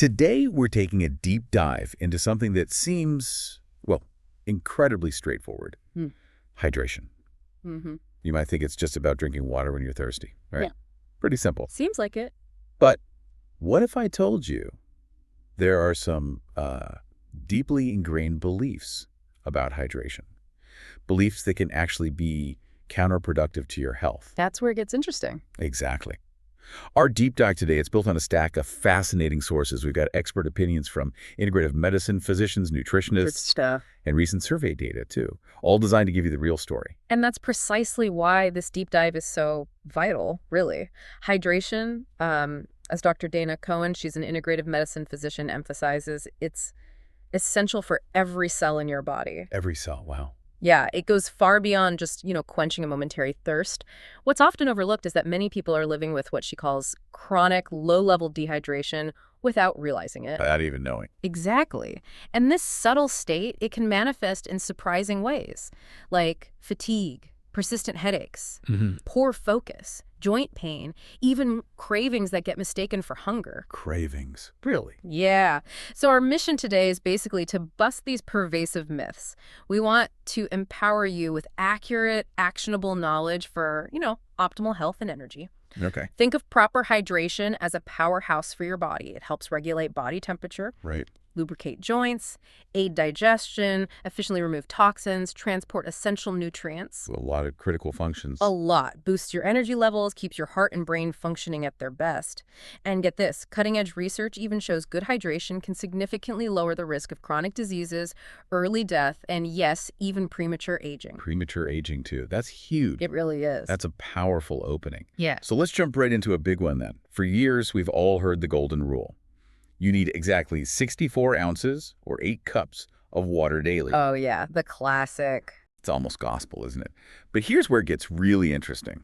Today, we're taking a deep dive into something that seems, well, incredibly straightforward. Hmm. Hydration. Mm-hmm. You might think it's just about drinking water when you're thirsty, right? Yeah. Pretty simple. Seems like it. But what if I told you there are some deeply ingrained beliefs about hydration? Beliefs that can actually be counterproductive to your health. That's where it gets interesting. Exactly. Our deep dive today, it's built on a stack of fascinating sources. We've got expert opinions from integrative medicine, physicians, Good nutritionists, stuff. and recent survey data, too, all designed to give you the real story. And that's precisely why this deep dive is so vital, really. Hydration, as Dr. Dana Cohen, she's an integrative medicine physician, emphasizes, it's essential for every cell in your body. Every cell, wow. Yeah, it goes far beyond just, quenching a momentary thirst. What's often overlooked is that many people are living with what she calls chronic low-level dehydration without realizing it. Without even knowing. Exactly. And this subtle state, it can manifest in surprising ways, like fatigue, persistent headaches, poor focus, joint pain, even cravings that get mistaken for hunger. Cravings. Really? Yeah. So our mission today is basically to bust these pervasive myths. We want to empower you with accurate, actionable knowledge for, optimal health and energy. Okay. Think of proper hydration as a powerhouse for your body. It helps regulate body temperature, Right. lubricate joints, aid digestion, efficiently remove toxins, transport essential nutrients. A lot of critical functions. A lot. Boosts your energy levels, keeps your heart and brain functioning at their best. And get this, cutting-edge research even shows good hydration can significantly lower the risk of chronic diseases, early death, and yes, even premature aging. Premature aging, too. That's huge. It really is. That's a powerful opening. Yeah. So let's jump right into a big one then. For years, we've all heard the golden rule. You need exactly 64 ounces or 8 cups of water daily. Oh, yeah, the classic. It's almost gospel, isn't it? But here's where it gets really interesting.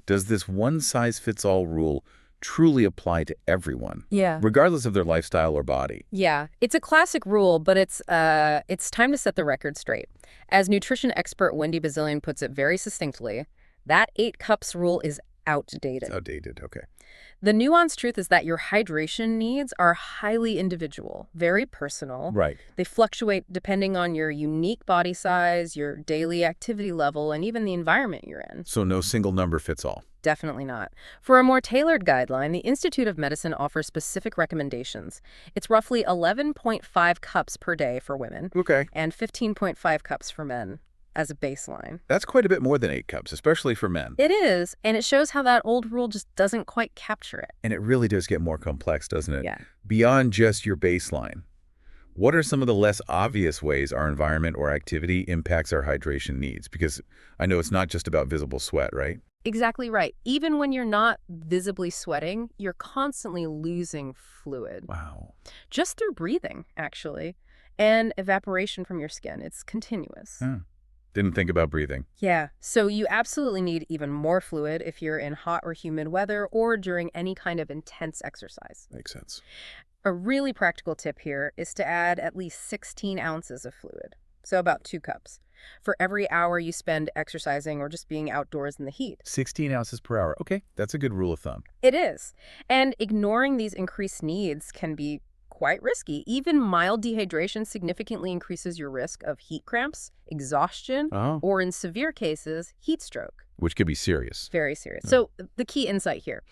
Does this one-size-fits-all rule truly apply to everyone, Yeah. regardless of their lifestyle or body? Yeah, it's a classic rule, but it's time to set the record straight. As nutrition expert Wendy Bazillion puts it very succinctly, that 8 cups rule is outdated. It's outdated, okay. The nuanced truth is that your hydration needs are highly individual, very personal. Right. They fluctuate depending on your unique body size, your daily activity level, and even the environment you're in. So no single number fits all. Definitely not. For a more tailored guideline, the Institute of Medicine offers specific recommendations. It's roughly 11.5 cups per day for women Okay. and 15.5 cups for men as a baseline. That's quite a bit more than 8 cups, especially for men. It is, and it shows how that old rule just doesn't quite capture it. And it really does get more complex, doesn't it? Yeah. Beyond just your baseline, what are some of the less obvious ways our environment or activity impacts our hydration needs? Because I know it's not just about visible sweat, right? Exactly right. Even when you're not visibly sweating, you're constantly losing fluid. Wow. Just through breathing, actually, and evaporation from your skin. It's continuous. Didn't think about breathing. Yeah, so you absolutely need even more fluid if you're in hot or humid weather or during any kind of intense exercise. Makes sense. A really practical tip here is to add at least 16 ounces of fluid, so about 2 cups, for every hour you spend exercising or just being outdoors in the heat. 16 ounces per hour. Okay, that's a good rule of thumb. It is. And ignoring these increased needs can be quite risky. Even mild dehydration significantly increases your risk of heat cramps, exhaustion, or in severe cases, heat stroke. Which could be serious. Very serious. So the key insight here,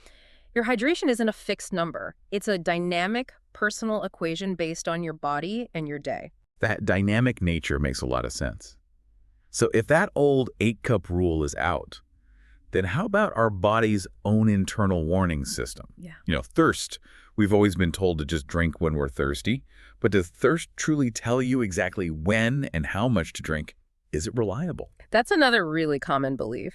your hydration isn't a fixed number. It's a dynamic, personal equation based on your body and your day. That dynamic nature makes a lot of sense. So if that old 8-cup rule is out, then how about our body's own internal warning system? Yeah. Thirst. We've always been told to just drink when we're thirsty, but does thirst truly tell you exactly when and how much to drink? Is it reliable? That's another really common belief.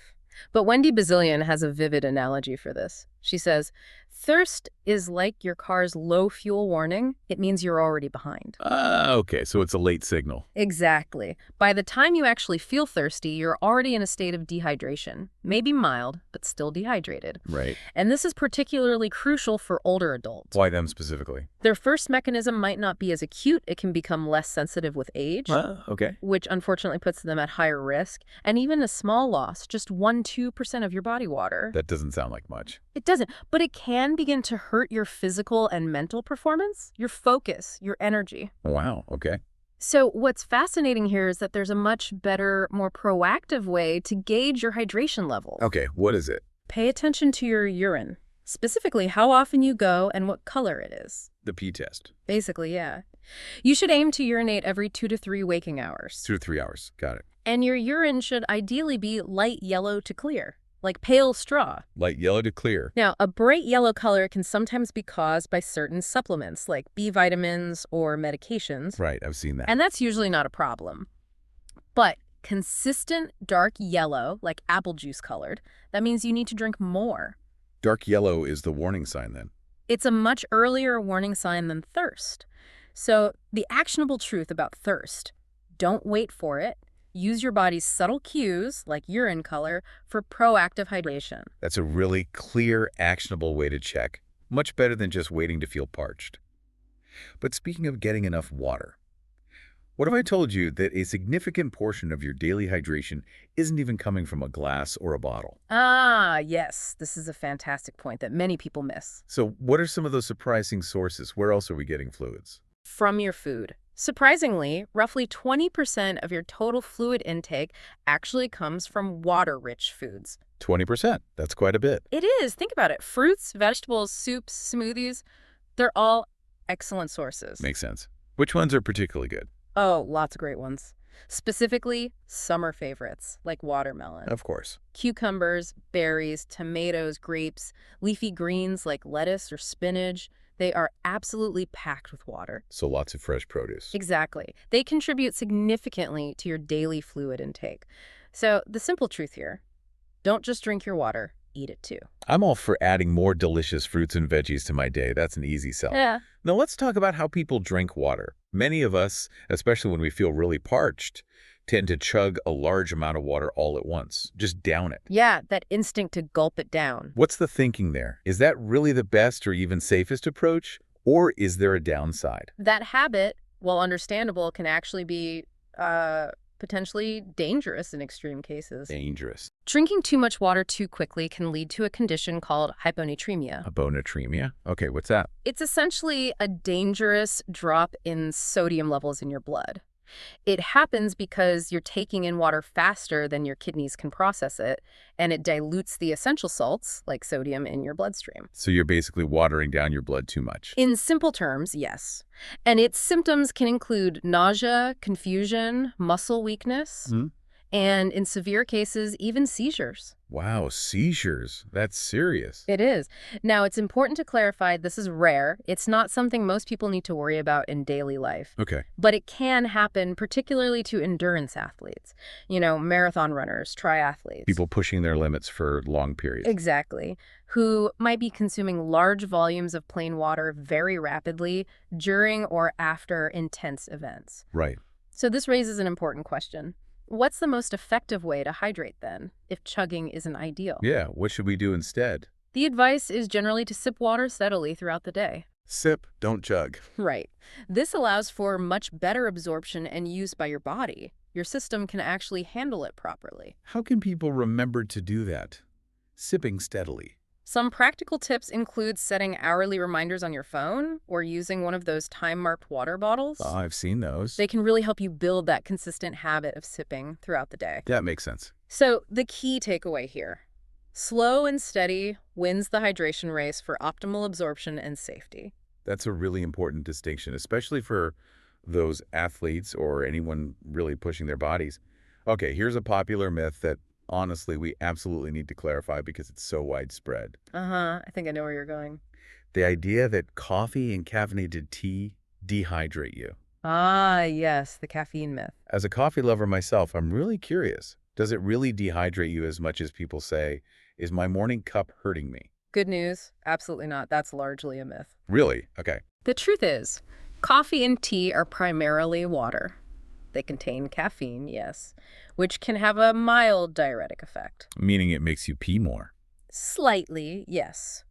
But Wendy Bazillion has a vivid analogy for this. She says, thirst is like your car's low fuel warning. It means you're already behind. Okay, so it's a late signal. Exactly. By the time you actually feel thirsty, you're already in a state of dehydration. Maybe mild, but still dehydrated. Right. And this is particularly crucial for older adults. Why them specifically? Their first mechanism might not be as acute. It can become less sensitive with age. Okay. Which unfortunately puts them at higher risk. And even a small loss, just 1–2% of your body water. That doesn't sound like much. It doesn't, but it can can begin to hurt your physical and mental performance, your focus, your energy. Wow, okay. So what's fascinating here is that there's a much better, more proactive way to gauge your hydration levels. Okay, what is it? Pay attention to your urine, specifically how often you go and what color it is. The pee test. Basically, yeah. You should aim to urinate every 2 to 3 waking hours. 2 to 3 hours. Got it. And your urine should ideally be light yellow to clear, like pale straw. Light yellow to clear. Now, a bright yellow color can sometimes be caused by certain supplements, like B vitamins or medications. Right, I've seen that. And that's usually not a problem. But consistent dark yellow, like apple juice colored, that means you need to drink more. Dark yellow is the warning sign then. It's a much earlier warning sign than thirst. So the actionable truth about thirst: don't wait for it. Use your body's subtle cues, like urine color, for proactive hydration. That's a really clear, actionable way to check. Much better than just waiting to feel parched. But speaking of getting enough water, what if I told you that a significant portion of your daily hydration isn't even coming from a glass or a bottle? Ah, yes. This is a fantastic point that many people miss. So what are some of those surprising sources? Where else are we getting fluids? From your food. Surprisingly, roughly 20% of your total fluid intake actually comes from water-rich foods. 20%. That's quite a bit. It is. Think about it. Fruits, vegetables, soups, smoothies, they're all excellent sources. Makes sense. Which ones are particularly good? Oh, lots of great ones. Specifically, summer favorites, like watermelon. Of course. Cucumbers, berries, tomatoes, grapes, leafy greens like lettuce or spinach. They are absolutely packed with water. So lots of fresh produce. Exactly. They contribute significantly to your daily fluid intake. So the simple truth here: don't just drink your water, eat it too. I'm all for adding more delicious fruits and veggies to my day. That's an easy sell. Yeah. Now let's talk about how people drink water. Many of us, especially when we feel really parched, tend to chug a large amount of water all at once. Just down it. Yeah, that instinct to gulp it down. What's the thinking there? Is that really the best or even safest approach? Or is there a downside? That habit, while understandable, can actually be potentially dangerous in extreme cases. Dangerous. Drinking too much water too quickly can lead to a condition called hyponatremia. Hyponatremia? Okay, what's that? It's essentially a dangerous drop in sodium levels in your blood. It happens because you're taking in water faster than your kidneys can process it, and it dilutes the essential salts, like sodium, in your bloodstream. So you're basically watering down your blood too much. In simple terms, yes. And its symptoms can include nausea, confusion, muscle weakness, and in severe cases, even seizures. Wow, seizures. That's serious. It is. Now, it's important to clarify this is rare. It's not something most people need to worry about in daily life. Okay. But it can happen, particularly to endurance athletes. You know, marathon runners, triathletes. People pushing their limits for long periods. Exactly. Who might be consuming large volumes of plain water very rapidly during or after intense events. Right. So this raises an important question. What's the most effective way to hydrate then, if chugging isn't ideal? Yeah, what should we do instead? The advice is generally to sip water steadily throughout the day. Sip, don't chug. Right. This allows for much better absorption and use by your body. Your system can actually handle it properly. How can people remember to do that? Sipping steadily. Some practical tips include setting hourly reminders on your phone or using one of those time-marked water bottles. Oh, I've seen those. They can really help you build that consistent habit of sipping throughout the day. That makes sense. So the key takeaway here: slow and steady wins the hydration race for optimal absorption and safety. That's a really important distinction, especially for those athletes or anyone really pushing their bodies. Okay, here's a popular myth that honestly we absolutely need to clarify because it's so widespread. I think I know where you're going. The idea that coffee and caffeinated tea dehydrate you. Ah, yes, the caffeine myth. As a coffee lover myself, I'm really curious. Does it really dehydrate you as much as people say? Is my morning cup hurting me? Good news, absolutely not. That's largely a myth. Really? Okay. The truth is, coffee and tea are primarily water. They contain caffeine, yes, which can have a mild diuretic effect. Meaning it makes you pee more. Slightly, yes.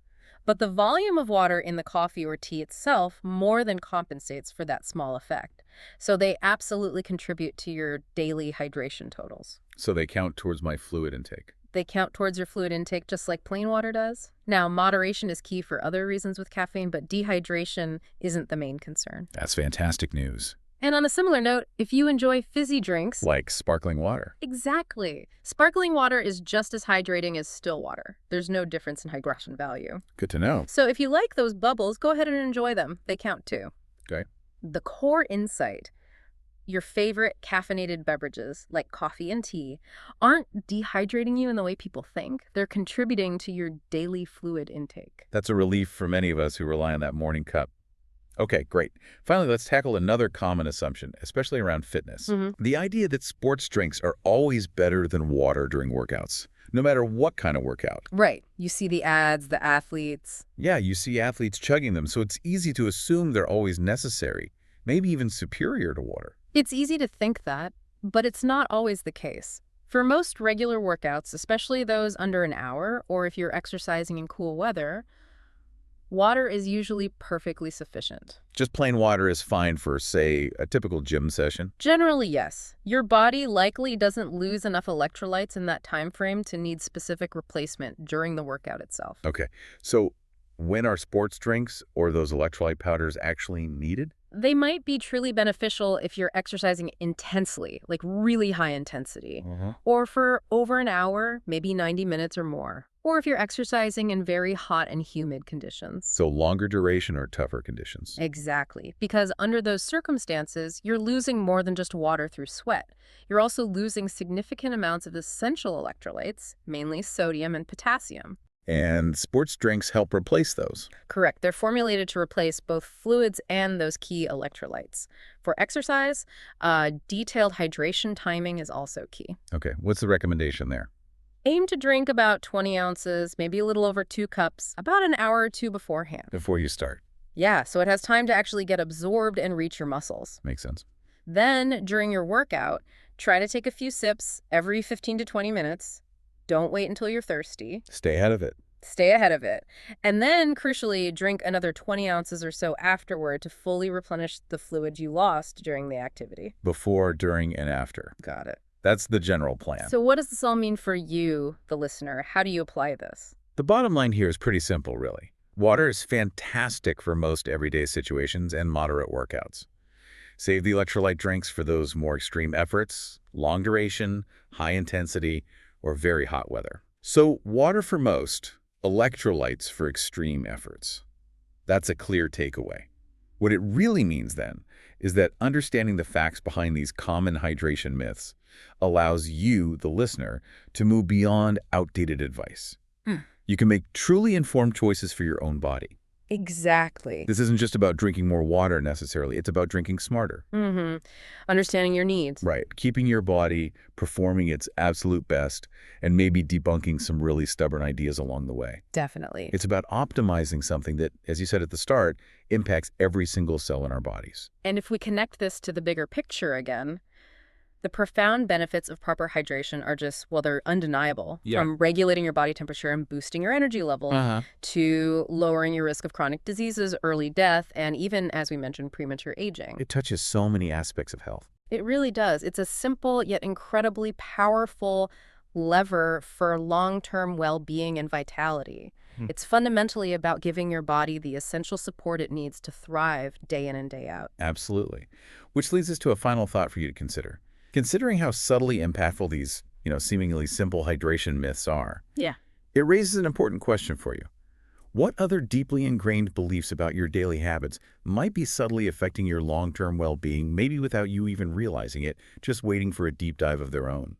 But the volume of water in the coffee or tea itself more than compensates for that small effect. So they absolutely contribute to your daily hydration totals. So they count towards my fluid intake. They count towards your fluid intake just like plain water does. Now, moderation is key for other reasons with caffeine, but dehydration isn't the main concern. That's fantastic news. And on a similar note, if you enjoy fizzy drinks... Like sparkling water. Exactly. Sparkling water is just as hydrating as still water. There's no difference in hydration value. Good to know. So if you like those bubbles, go ahead and enjoy them. They count too. Okay. The core insight: your favorite caffeinated beverages, like coffee and tea, aren't dehydrating you in the way people think. They're contributing to your daily fluid intake. That's a relief for many of us who rely on that morning cup. Okay, great. Finally, let's tackle another common assumption, especially around fitness. The idea that sports drinks are always better than water during workouts, no matter what kind of workout. Right. You see the ads, the athletes. Yeah, you see athletes chugging them, so it's easy to assume they're always necessary, maybe even superior to water. It's easy to think that, but it's not always the case. For most regular workouts, especially those under an hour, or if you're exercising in cool weather, water is usually perfectly sufficient. Just plain water is fine for, say, a typical gym session? Generally, yes. Your body likely doesn't lose enough electrolytes in that time frame to need specific replacement during the workout itself. Okay, so when are sports drinks or those electrolyte powders actually needed? They might be truly beneficial if you're exercising intensely, like really high intensity, or for over an hour, maybe 90 minutes or more, or if you're exercising in very hot and humid conditions. So longer duration or tougher conditions? Exactly, because under those circumstances, you're losing more than just water through sweat. You're also losing significant amounts of essential electrolytes, mainly sodium and potassium. And sports drinks help replace those. Correct. They're formulated to replace both fluids and those key electrolytes. For exercise, detailed hydration timing is also key. Okay, what's the recommendation there? Aim to drink about 20 ounces, maybe a little over 2 cups, about an hour or two beforehand. Before you start. Yeah, so it has time to actually get absorbed and reach your muscles. Makes sense. Then, during your workout, try to take a few sips every 15 to 20 minutes. Don't wait until you're thirsty. Stay ahead of it. Stay ahead of it. And then, crucially, drink another 20 ounces or so afterward to fully replenish the fluid you lost during the activity. Before, during, and after. Got it. That's the general plan. So what does this all mean for you, the listener? How do you apply this? The bottom line here is pretty simple, really. Water is fantastic for most everyday situations and moderate workouts. Save the electrolyte drinks for those more extreme efforts, long duration, high intensity, or very hot weather. So water for most, electrolytes for extreme efforts. That's a clear takeaway. What it really means then is that understanding the facts behind these common hydration myths allows you, the listener, to move beyond outdated advice. You can make truly informed choices for your own body. Exactly. This isn't just about drinking more water necessarily. It's about drinking smarter. Understanding your needs. Right. Keeping your body performing its absolute best and maybe debunking some really stubborn ideas along the way. Definitely. It's about optimizing something that, as you said at the start, impacts every single cell in our bodies. And if we connect this to the bigger picture again, the profound benefits of proper hydration are just, well, they're undeniable. Yeah. From regulating your body temperature and boosting your energy level to lowering your risk of chronic diseases, early death, and even, as we mentioned, premature aging. It touches so many aspects of health. It really does. It's a simple yet incredibly powerful lever for long-term well-being and vitality. It's fundamentally about giving your body the essential support it needs to thrive day in and day out. Absolutely. Which leads us to a final thought for you to consider. Considering how subtly impactful these, seemingly simple hydration myths are, it raises an important question for you. What other deeply ingrained beliefs about your daily habits might be subtly affecting your long-term well-being, maybe without you even realizing it, just waiting for a deep dive of their own?